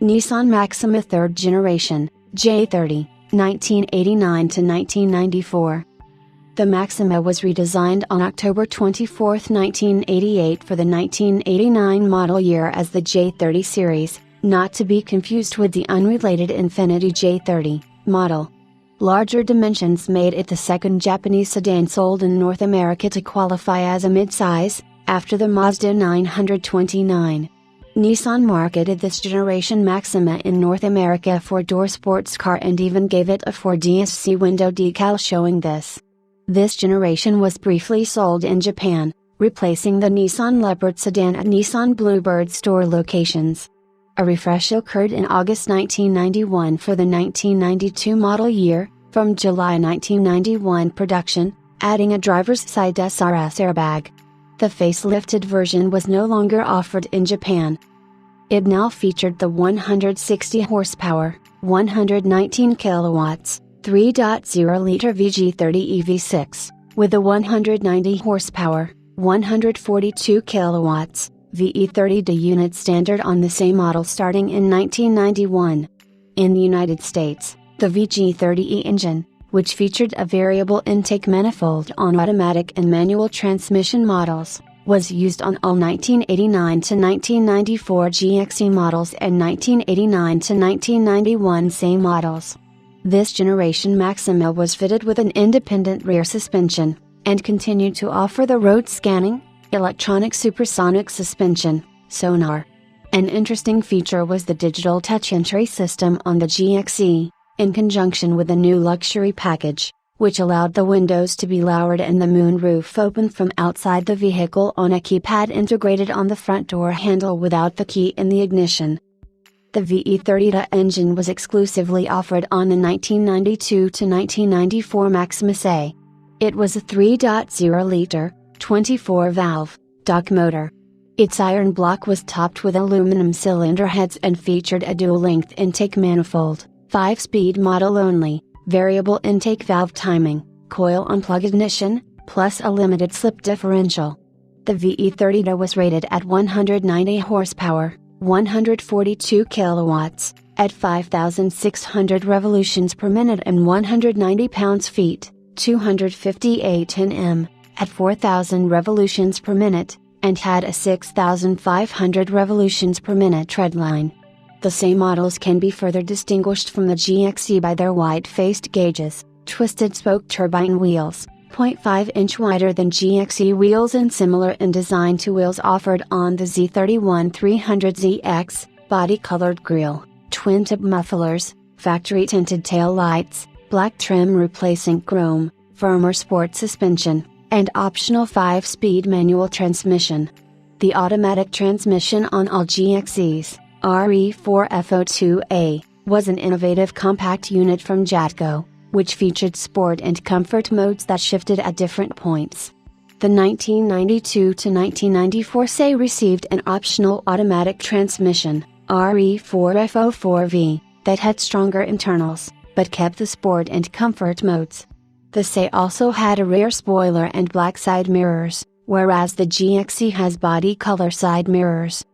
Nissan Maxima Third Generation, J30, 1989 to 1994. The Maxima was redesigned on October 24, 1988 for the 1989 model year as the J30 series, not to be confused with the unrelated Infiniti J30 model. Larger dimensions made it the second Japanese sedan sold in North America to qualify as a midsize, after the Mazda 929. Nissan marketed this generation Maxima in North America four-door sports car and even gave it a 4DSC window decal showing this. This generation was briefly sold in Japan, replacing the Nissan Leopard sedan at Nissan Bluebird store locations. A refresh occurred in August 1991 for the 1992 model year, from July 1991 production, adding a driver's side SRS airbag. The facelifted version was no longer offered in Japan. It now featured the 160 horsepower, 119 kilowatts, 3.0-liter VG30 EV6, with a 190 horsepower, 142 kilowatts, VE30D unit standard on the same model starting in 1991. In the United States, the VG30E engine, which featured a variable intake manifold on automatic and manual transmission models, was used on all 1989 to 1994 GXE models and 1989 to 1991 same models. This generation Maxima was fitted with an independent rear suspension, and continued to offer the road scanning, electronic supersonic suspension, sonar. An interesting feature was the digital touch entry system on the GXE, in conjunction with the new luxury package, which allowed the windows to be lowered and the moonroof opened from outside the vehicle on a keypad integrated on the front door handle without the key in the ignition. The VE30 engine was exclusively offered on the 1992 to 1994 Maxima SE. It was a 3.0-liter, 24-valve, DOC motor. Its iron block was topped with aluminum cylinder heads and featured a dual-length intake manifold, 5-speed model only, variable intake valve timing, coil unplug ignition, plus a limited slip differential. The VE30 was rated at 190 horsepower, 142 kilowatts, at 5,600 revolutions per minute and 190 pounds-feet, 258 Nm, at 4,000 revolutions per minute, and had a 6,500 revolutions per minute treadline. The same models can be further distinguished from the GXE by their wide-faced gauges, twisted spoke turbine wheels, 0.5-inch wider than GXE wheels and similar in design to wheels offered on the Z31-300ZX, body-colored grille, twin-tip mufflers, factory-tinted tail lights, black trim replacing chrome, firmer sport suspension, and optional 5-speed manual transmission. The automatic transmission on all GXEs, RE4FO2A, was an innovative compact unit from Jatco, which featured sport and comfort modes that shifted at different points. The 1992 to 1994 SE received an optional automatic transmission, RE4FO4V, that had stronger internals, but kept the sport and comfort modes. The SE also had a rear spoiler and black side mirrors, whereas the GXE has body color side mirrors.